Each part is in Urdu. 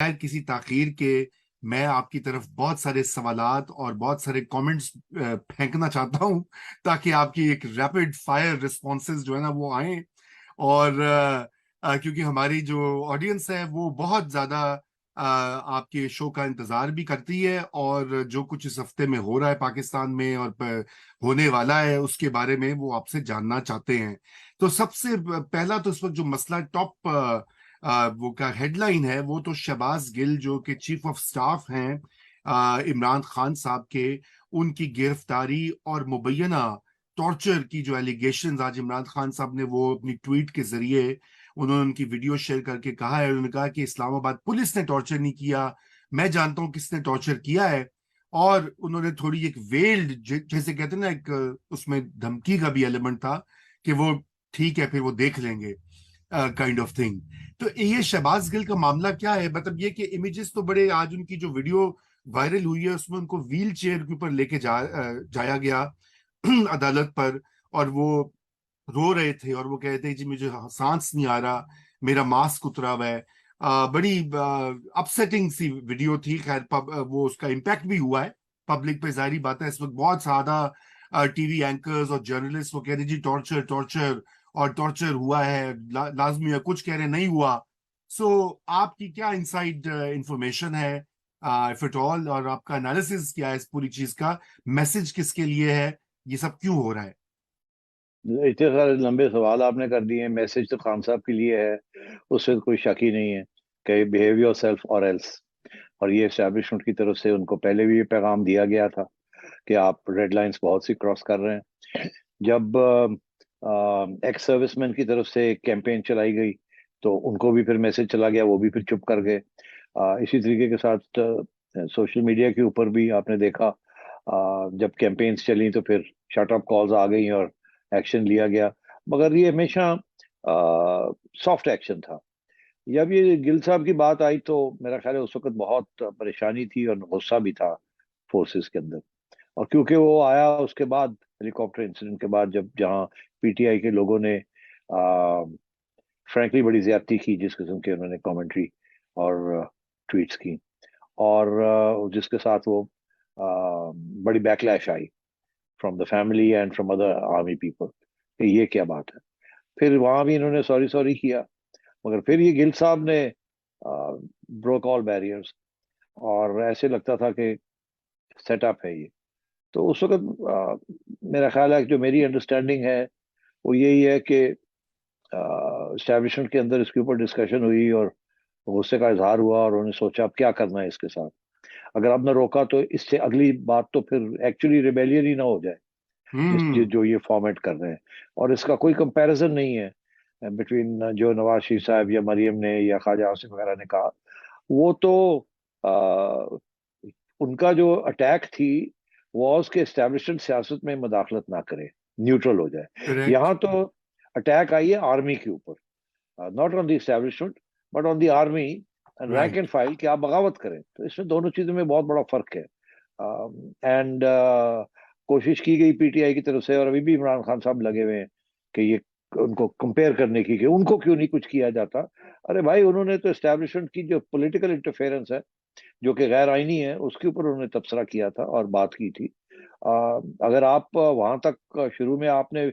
بغیر کسی تاخیر کے میں آپ کی طرف بہت سارے سوالات اور بہت سارے کامنٹس پھینکنا چاہتا ہوں تاکہ آپ کی ایک ریپڈ فائر رسپانسز جو ہے نا وہ آئیں. اور کیونکہ ہماری جو آڈینس ہے وہ بہت زیادہ آپ کے شو کا انتظار بھی کرتی ہے، اور جو کچھ اس ہفتے میں ہو رہا ہے پاکستان میں اور ہونے والا ہے اس کے بارے میں وہ آپ سے جاننا چاہتے ہیں. تو سب سے پہلا تو اس وقت جو مسئلہ ٹاپ وہ کا ہیڈ لائن ہے وہ تو شہباز گل جو کہ چیف آف سٹاف ہیں عمران خان صاحب کے، ان کی گرفتاری اور مبینہ ٹارچر کی جو ایلیگیشنز آج عمران خان صاحب نے وہ اپنی ٹویٹ کے ذریعے انہوں نے ان کی ویڈیو شیئر کر کے کہا ہے. انہوں نے کہا کہ اسلام آباد پولیس نے ٹارچر نہیں کیا، میں جانتا ہوں کس نے ٹارچر کیا ہے. اور انہوں نے تھوڑی ایک ویلڈ جیسے کہتے ہیں نا، ایک اس میں دھمکی کا بھی ایلیمنٹ تھا کہ وہ ٹھیک ہے پھر وہ دیکھ لیں گے کائنڈ آف تھنگ. تو یہ شہباز گل کا معاملہ کیا ہے؟ مطلب یہ کہ امیجز تو بڑے، آج ان کی جو ویڈیو وائرل ہوئی ہے اس میں ان کو ویل چیئر کے اوپر لے کے جایا گیا عدالت پر، اور وہ رو رہے تھے اور وہ کہتے ہیں جی مجھے سانس نہیں آ رہا، میرا ماسک اترا ہوا ہے. بڑی اپسیٹنگ سی ویڈیو تھی. خیر وہ اس کا امپیکٹ بھی ہوا ہے پبلک پہ، ظاہری بات ہے. اس وقت بہت زیادہ ٹی وی اینکرز اور جرنلسٹ وہ کہہ رہے جی ٹارچر ٹارچر اور ٹارچر ہوا ہے، لازمی ہے، کچھ کہہ رہے نہیں ہوا. سو آپ کی کیا انسائڈ انفارمیشن ہے اف اٹ آل، اور آپ کا انالیسز کیا ہے اس پوری چیز کا؟ میسج کس کے لیے ہے؟ یہ سب کیوں ہو رہا ہے؟ اتنے سارے لمبے سوال آپ نے کر دیے ہیں. میسج تو خان صاحب کے لیے ہے، اس سے کوئی شک ہی نہیں ہے کہ بہیو یور سیلف اور ایلس. اور یہ اسٹیبلشمنٹ کی طرف سے ان کو پہلے بھی یہ پیغام دیا گیا تھا کہ آپ ریڈ لائنز بہت سی کراس کر رہے ہیں. جب ایکس سروس مین کی طرف سے ایک کیمپین چلائی گئی تو ان کو بھی پھر میسج چلا گیا، وہ بھی پھر چپ کر گئے. اسی طریقے کے ساتھ سوشل میڈیا کے اوپر بھی آپ نے دیکھا جب کیمپینز چلی تو پھر شٹ اپ کالز آ گئی اور ایکشن لیا گیا. مگر یہ ہمیشہ سافٹ ایکشن تھا. جب یہ گل صاحب کی بات آئی تو میرا خیال ہے اس وقت بہت پریشانی تھی اور غصہ بھی تھا فورسز کے اندر. اور کیونکہ وہ آیا اس کے بعد ہیلی کاپٹر انسیڈنٹ کے بعد، جہاں پی ٹی آئی کے لوگوں نے فرینکلی بڑی زیادتی کی، جس قسم کے انہوں نے کامنٹری اور ٹویٹس کی، اور جس کے ساتھ وہ بڑی back lash I from the family and from other army people کہ یہ کیا بات ہے. پھر وہاں بھی انہوں نے سوری کیا، مگر پھر یہ گل صاحب نے بروک آل بیریئرز، اور ایسے لگتا تھا کہ سیٹ اپ ہے یہ. تو اس وقت میرا خیال ہے کہ جو میری انڈرسٹینڈنگ ہے وہ یہی ہے کہ اسٹیبلشمنٹ کے اندر اس کے اوپر ڈسکشن ہوئی اور غصے کا اظہار ہوا، اور انہوں نے سوچا اب کیا کرنا ہے اس کے ساتھ. اگر اب نہ روکا تو اس سے اگلی بات تو پھر ایکچولی ریبیلین ہی نہ ہو جائے جو یہ فارمیٹ کر رہے ہیں. اور اس کا کوئی کمپیریزن نہیں ہے بٹوین جو نواز شریف صاحب یا مریم نے یا خواجہ آصف وغیرہ نے کہا. وہ تو ان کا جو اٹیک تھی واز کہ اسٹیبلشمنٹ سیاست میں مداخلت نہ کرے، نیوٹرل ہو جائے. کریکٹ. یہاں تو اٹیک آئی ہے آرمی کے اوپر، not on the establishment but on the army rank right. And file کہ آپ بغاوت کریں. تو اس میں دونوں چیزوں میں بہت بڑا فرق ہے. اینڈ کوشش کی گئی پی ٹی آئی کی طرف سے، اور ابھی بھی عمران خان صاحب لگے ہوئے ہیں کہ یہ ان کو کمپیئر کرنے کی کہ ان کو کیوں نہیں کچھ کیا جاتا. ارے بھائی، انہوں نے تو اسٹیبلشمنٹ کی جو پولیٹیکل انٹرفیئرنس ہے جو کہ غیر آئینی ہے اس کے اوپر انہوں نے تبصرہ کیا تھا اور بات کی تھی. اگر آپ وہاں تک شروع میں آپ نے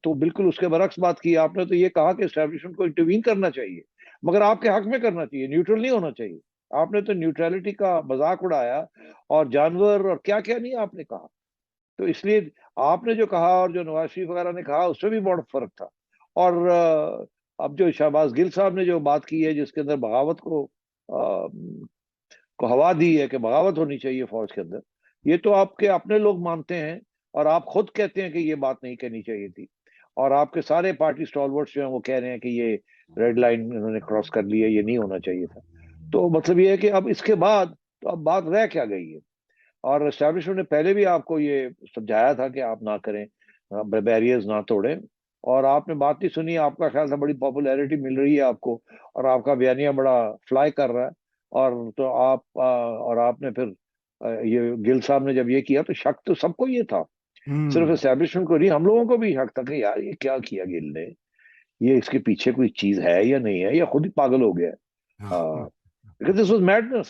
تو بالکل اس کے برعکس بات کی. آپ نے تو یہ کہا کہ اسٹیبلشمنٹ کو انٹروین کرنا چاہیے، مگر آپ کے حق میں کرنا چاہیے، نیوٹرل نہیں ہونا چاہیے. آپ نے تو نیوٹرلٹی کا مذاق اڑایا اور جانور اور کیا کیا نہیں آپ نے کہا. تو اس لیے آپ نے جو کہا اور جو نواز شریف وغیرہ نے کہا اس میں بھی بہت فرق تھا. اور اب جو شہباز گل صاحب نے جو بات کی ہے جس کے اندر بغاوت کو ہوا دی ہے کہ بغاوت ہونی چاہیے فوج کے اندر، یہ تو آپ کے اپنے لوگ مانتے ہیں اور آپ خود کہتے ہیں کہ یہ بات نہیں کہنی چاہیے تھی. اور آپ کے سارے پارٹی اسٹالورٹس جو ہیں وہ کہہ رہے ہیں کہ یہ ریڈ لائن انہوں نے کراس کر لی ہے، یہ نہیں ہونا چاہیے تھا. تو مطلب یہ ہے کہ اب اس کے بعد تو اب بات رہ کیا گئی ہے. اور اسٹیبلشمنٹ نے پہلے بھی آپ کو یہ سمجھایا تھا کہ آپ نہ کریں، بیریئرز نہ توڑیں، اور آپ نے بات نہیں سنی. آپ کا خیال تھا بڑی پاپولیرٹی مل رہی ہے آپ کو اور آپ کا بیانیہ بڑا فلائی کر رہا ہے. اور تو آپ نے پھر یہ گل صاحب نے جب یہ کیا تو شک تو سب کو یہ تھا، صرف اسٹیبلشمنٹ کو نہیں، ہم لوگوں کو بھی شک تھا کہ یار یہ کیا کیا گل نے، یہ اس کے پیچھے کوئی چیز ہے یا نہیں ہے یا خود ہی پاگل ہو گیا. because this was madness.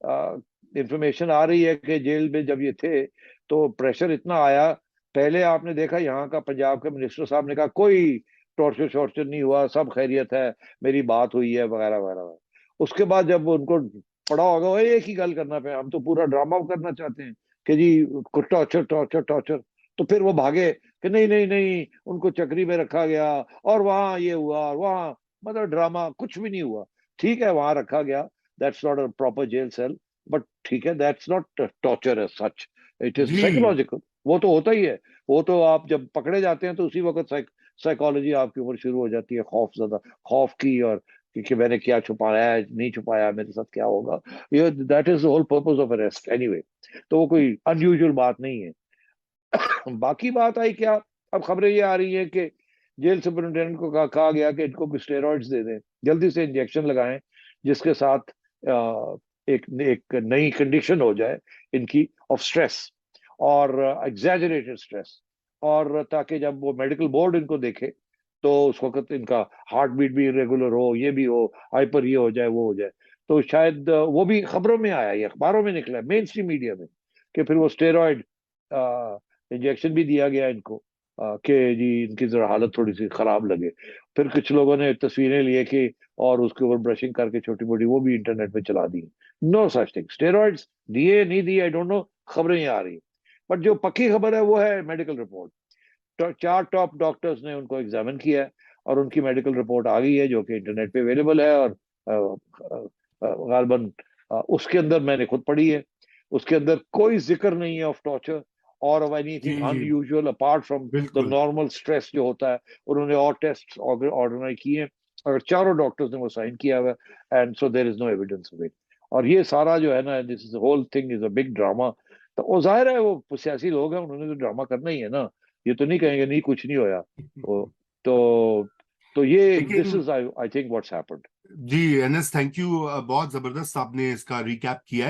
Information آ رہی ہے کہ جیل میں جب یہ تھے تو پریشر اتنا آیا. پہلے آپ نے دیکھا یہاں کا پنجاب کے منسٹر صاحب نے کہا کوئی ٹارچر شارچر نہیں ہوا, سب خیریت ہے, میری بات ہوئی ہے وغیرہ وغیرہ. اس کے بعد جب ان کو پڑا ہوگا وہ ایک ہی گل کرنا پہ, ہم تو پورا ڈرامہ کرنا چاہتے ہیں کہ جی ٹارچر ٹارچر ٹارچر, تو پھر وہ بھاگے کہ نہیں نہیں نہیں ان کو چکری میں رکھا گیا اور وہاں یہ ہوا اور وہاں, مطلب ڈرامہ کچھ بھی نہیں ہوا. ٹھیک ہے وہاں رکھا گیا, that's not a proper jail cell, but ٹھیک ہے that's not torture as such, it is جی سائیکولوجیکل. وہ تو ہوتا ہی ہے, وہ تو آپ جب پکڑے جاتے ہیں تو اسی وقت سائیکالوجی آپ کے اوپر شروع ہو جاتی ہے, خوف زدہ, خوف کی, اور کہ میں نے کیا چھپایا ہے نہیں چھپایا, میرے ساتھ کیا ہوگا. یہ that is the whole purpose of arrest anyway. تو وہ کوئی ان یوزل بات نہیں ہے. باقی بات آئی کیا, اب خبریں یہ آ رہی ہیں کہ جیل سپرنٹینڈنٹ کو کہا گیا کہ ان کو اسٹیرائڈز دے دیں, جلدی سے انجیکشن لگائیں جس کے ساتھ ایک نئی کنڈیشن ہو جائے ان کی آف سٹریس اور ایگزیجریٹڈ اسٹریس, اور تاکہ جب وہ میڈیکل بورڈ ان کو دیکھے تو اس وقت ان کا ہارٹ بیٹ بھی ریگولر ہو, یہ بھی ہو, ہائپر یہ ہو جائے وہ ہو جائے. تو شاید وہ بھی خبروں میں آیا, یہ اخباروں میں نکلا, مین اسٹریم میڈیا میں, کہ پھر وہ اسٹیرائڈ انجیکشن بھی دیا گیا ان کو کہ جی ان کی ذرا حالت تھوڑی سی خراب لگے. پھر کچھ لوگوں نے تصویریں لیے کہ اور اس کے اوپر برشنگ کر کے چھوٹی موٹی وہ بھی انٹرنیٹ پہ چلا دی. نو سچ تھنگ, اسٹیرائڈز دیے نہیں دیے آئی ڈونٹ نو, خبریں یہ آ رہی ہیں. بٹ جو پکی خبر ہے وہ ہے میڈیکل رپورٹ. 4 ٹاپ ڈاکٹرز نے ان کو ایگزامن کیا ہے اور ان کی میڈیکل رپورٹ آ گئی ہے جو کہ انٹرنیٹ پہ اویلیبل ہے, اور غالباً اس کے اندر میں نے خود پڑھی ہے, اس کے اندر کوئی ذکر نہیں ہے آف ٹارچر اور آف اینی تھنگ جی ان جی یوزل اپارٹ فرام دا بالکل. نارمل اسٹریس جو ہوتا ہے. انہوں نے اور ٹیسٹ آرگنائز کیے ہیں اور چاروں ڈاکٹرز نے وہ سائن کیا ہوا ہے, and so there is no evidence of it. اور یہ سارا جو ہے نا, this whole thing is a big drama. تو وہ ظاہر ہے وہ سیاسی لوگ ہیں, انہوں نے تو ڈرامہ کرنا ہی ہے نا, یہ تو نہیں کہیں گے نہیں کچھ نہیں ہویا. تو تو یہ دس لیکن is I think what's happened. جی انس, تھینک یو, بہت زبردست آپ نے اس کا ریکیپ کیا ہے.